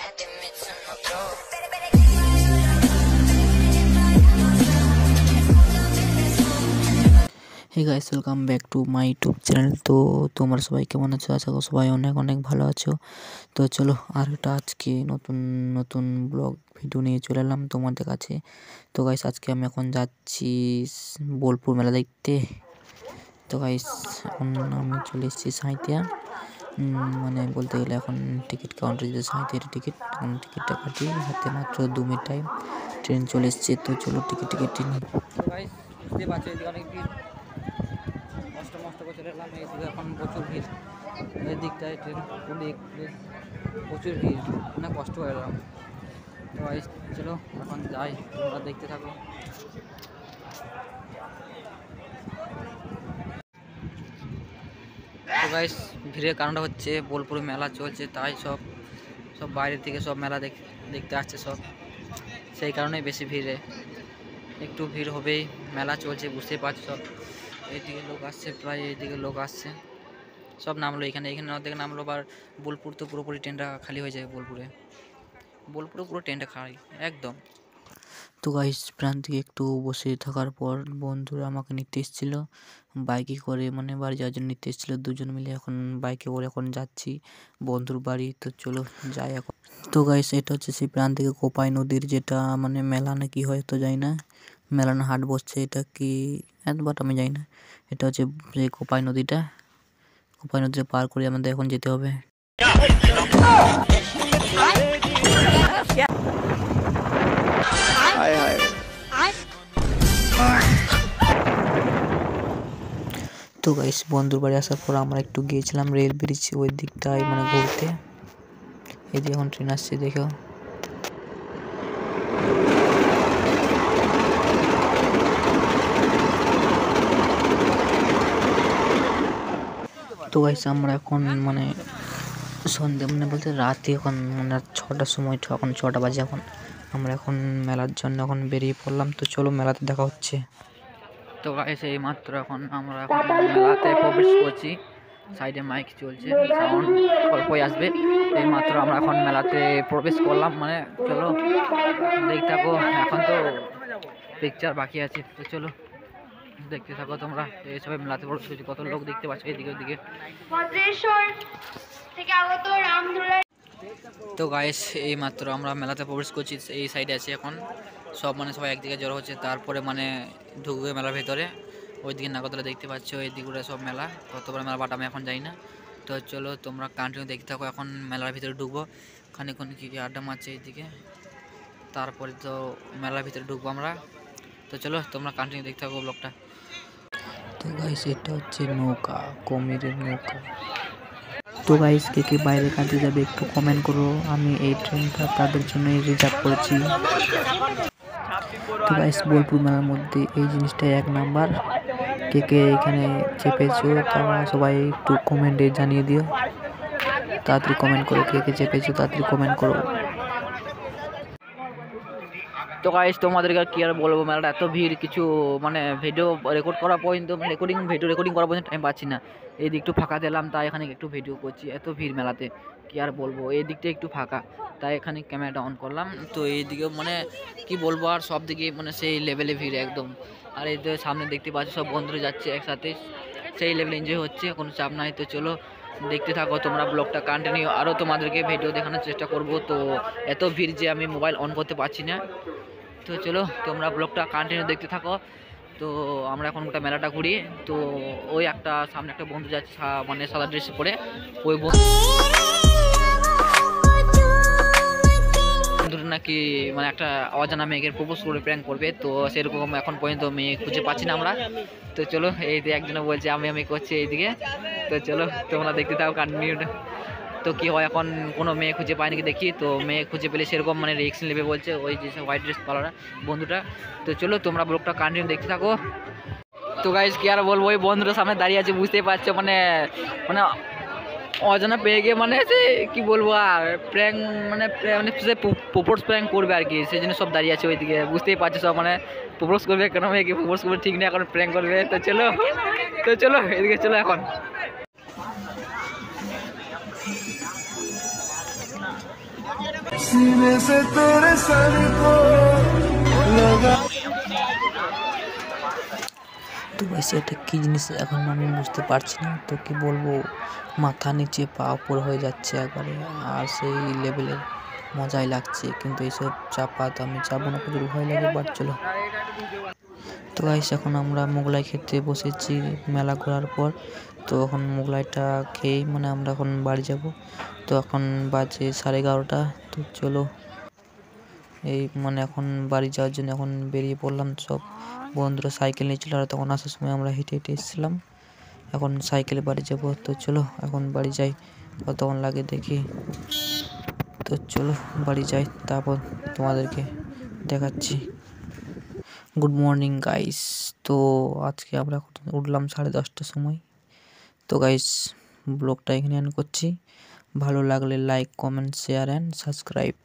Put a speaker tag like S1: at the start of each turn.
S1: Hey guys, welcome back to my YouTube channel. তো তোমরা সবাই কেমন আছো? আশা করি সবাই অনেক অনেক ভালো আছো। তো চলো আর একটা আজকে নতুন নতুন ব্লগ ভিডিও নিয়ে চলে এলাম তোমাদের কাছে। তো গাইস আজকে আমি এখন যাচ্ছি বোলপুর মেলা দেখতে। তো গাইস এখন আমি চলে এসেছি সাঁইথিয়া, মানে বলতে গেলে এখন টিকিট কাউন্টার যেতে সাঁইথিয়ার টিকিট। এখন টিকিটটা কাটি, হাতে মাত্র 2 মিনিট টাইম, ট্রেন চলে এসছে। তো চলো টিকিট নিই। তো গাইস বুঝতে পারছো এদিকে অনেক ভিড়, কষ্ট করে চলে এলাম। এইদিকে এখন প্রচুর ভিড়, এই দিকটায় ট্রেন প্রচুর ভিড়, অনেক কষ্ট হয়ে এলাম। তো গাইস চলো এখন যাই, তোমরা দেখতে থাকো। তো গাইস ভিড়ের কারণটা হচ্ছে বোলপুরে মেলা চলছে, তাই সব বাইরের থেকে সব মেলা দেখতে আসছে সব, সেই কারণেই বেশি ভিড়ে। একটু ভিড় হবেই, মেলা চলছে বুঝতেই পারছো। সব এইদিকে লোক আসছে, প্রায় এইদিকে লোক আসছে, সব নামলো এখানে অর্ধেক নামলো। আবার বোলপুর তো পুরোপুরি ট্রেনটা খালি হয়ে যায়, বোলপুরে পুরো ট্রেনটা খালি একদম। তো গাইস প্রান্তিকে একটু বসে থাকার পর বন্ধুরা আমাকে নিতে এসেছিল বাইকে করে, মানে বাড়ি যাওয়ার জন্য নিতে এসেছিলো দুজন মিলে। এখন বাইকে করে এখন যাচ্ছি বন্ধুর বাড়ি। তো চলো যাই এখন। তো গাইস এটা হচ্ছে সেই প্রান্তিকে কোপাই নদীর, যেটা মানে মেলা না কি হয় তো যাই না, মেলা না হাট বসছে, এটা কি একবার আমি যাই না। এটা হচ্ছে সেই কোপাই নদীটা পার করে আমাদের এখন যেতে হবে। তো গাইস বন্ধুর বাড়ি আসার পর আমরা একটু গিয়েছিলাম রেল ব্রিজ ওই দিকটায়, মানে ঘুরতে। এদিকে এখন ট্রেন আসছে, দেখো। তো গাইস আমরা এখন মানে সন্ধ্যে, মানে বলতে রাতে, এখন মানে 6টার সময়, এখন 6টা বাজে। এখন আমরা এখন মেলার জন্য এখন বেরিয়ে পড়লাম। তো চলো মেলাতে দেখা হচ্ছে। তো গাইস এই মাত্র এখন আমরা এখন মেলাতে প্রবেশ করছি, সাইডে মাইক চলছে, সাউন্ড অল্পই আসবে। এই মাত্র আমরা এখন মেলাতে প্রবেশ করলাম, মানে চলো দেখতে থাকো। এখন তো পিকচার বাকি আছে, তো চলো দেখতে থাকো তোমরা। এই সবাই মেলাতে প্রবেশ করছি, কত লোক দেখতে পাচ্ছ এদিকে ওদিকে। তো গাইস এই মাত্র আমরা মেলাতে প্রবেশ করছি, এই সাইডে আছে এখন সব, মানে সবাই একদিকে জড়ো হচ্ছে, তারপরে মানে ঢুকবে মেলার ভেতরে। ওইদিকে নাগরদোলা দেখতে পাচ্ছ, এইদিকে সব মেলা, কত বড় মেলা বাট আমি এখন যাই না। তো চলো তোমরা কন্টিনিউ দেখতে থাকো। এখন মেলার ভিতরে ঢুকবো, খানিক্ষণ কি আড্ডা মারছে এইদিকে, তারপরে তো মেলার ভিতরে ঢুকবো আমরা। তো চলো তোমরা কন্টিনিউ দেখতে থাকো ব্লগটা। তো গাইস এটা হচ্ছে নৌকা, কুমিরের নৌকা। তো গাইস কে বাইরে কাঁদতে যাবে একটু কমেন্ট করো, আমি এই ট্রেনটা তাদের জন্যই রিজার্ভ করেছি। তো গাইস বোলপুর মেলার মধ্যে এই জিনিসটাই 1 নাম্বার। কে এখানে চেপেছো তারা সবাই একটু কমেন্টে জানিয়ে দিও, তাড়াতাড়ি কমেন্ট করো, কে চেপেছো তাড়াতাড়ি কমেন্ট করো। তো গাইস তোমাদেরকে কি আর বলবো, মেলাটা এত ভিড়, কিছু মানে ভিডিও রেকর্ড করা পর্যন্ত, ভিডিও রেকর্ডিং করা পর্যন্ত টাইম পাচ্ছি না। এই দিকটু ফাঁকা দিলাম, তাই এখানে একটু ভিডিও করছি। এত ভিড় মেলাতে কি আর বলবো, এই দিকটা একটু ফাঁকা, তাই এখানে ক্যামেরাটা অন করলাম। তো এই দিকে মানে কি বলবো, আর সব দিকে মানে সেই লেভেলে ভিড় একদম। আর এই সামনে দেখতে পাচ্ছি সব বন্ধুরা যাচ্ছে একসাথে, সেই লেভেলে এনজয় হচ্ছে, কোনো চাপ নাই। তো চলো দেখতে থাকো তোমরা ব্লগটা কন্টিনিউ, আরও তোমাদেরকে ভিডিও দেখানোর চেষ্টা করব। তো এত ভিড় যে আমি মোবাইল অন করতে পারছি না। তো চলো তোমরা ব্লগটা কন্টিনিউ দেখতে থাকো। তো আমরা এখন একটা মেলাটা ঘুরি। তো ওই একটা সামনে একটা বন্ধু যাচ্ছে, মানে সাদা ড্রেস পরে, ওই বন্ধুটা নাকি মানে একটা অজানা মেয়েকে প্রপোজ করে প্র্যাঙ্ক করবে। তো সেরকম এখন পর্যন্ত মেয়ে খুঁজে পাচ্ছি না আমরা। তো চলো এই যে একজনে বলছে আমি করছি এইদিকে। তো চলো তোমরা দেখতে থাকো কন্টিনিউ। তো কি হয় এখন কোনো মেয়ে খুঁজে পায় নাকি দেখি। তো মেয়ে খুঁজে পেলে সেরকম মানে রিস্ক নেবে বলছে ওই যে হোয়াইট ড্রেস পালারা বন্ধুটা। তো চলো তোমরা ব্লগটা কন্টিনিউ দেখতে থাকো। তো গাইস কি আর বলবো, ওই বন্ধুটার সামনে দাঁড়িয়ে আছে, বুঝতেই পারছো মানে মানে অজানা পেয়ে গিয়ে মানে সে কি বলবো, আর প্র্যাঙ্ক মানে সে প্রপোজ প্র্যাঙ্ক করবে আর কি, সেই জন্য সব দাঁড়িয়ে আছে ওইদিকে, বুঝতেই পারছো সব মানে প্রপোজ করবে কেন, মেয়েকে প্রপোজ করবে ঠিক নেই, এখন প্র্যাঙ্ক করবে। তো চলো এদিকে চলো এখন।
S2: सीने से तेरे सर को लगा।
S1: তো গাইস এটা কি জিনিস এখন আমি বুঝতে পারছি না, তো কি বলবো, মাথা নিচে পা উপর হয়ে যাচ্ছে একবারে, আর সেই লেভেলের মজাই লাগছে। কিন্তু এইসব চাপাতে আমি যাবো না, প্রচুর ভয় লাগে, বাট চলো। তো গাইস এখন আমরা মোগলাই খেতে বসেছি মেলা ঘোরার পর। তো এখন মোগলাইটা খেয়েই মানে আমরা এখন বাড়ি যাব। তো এখন বাজে 11:30। তো চলো এই মানে এখন বাড়ি যাওয়ার জন্য এখন বেরিয়ে পড়লাম। সব বন্ধুরা সাইকেল নিয়েছিল, আর তখন আসার সময় আমরা হেঁটে হেঁটে এসেছিলাম। এখন সাইকেলে বাড়ি যাব। তো চলো এখন বাড়ি যাই, কতক্ষণ লাগে দেখি। তো চলো বাড়ি যাই, তারপর তোমাদেরকে দেখাচ্ছি। Good morning guys. তো আজকে আমরা উঠলাম 10:30টার সময়। তো গাইস ব্লগটা এখানে এন্ড করছি। ভালো লাগলে like, comment, share and subscribe.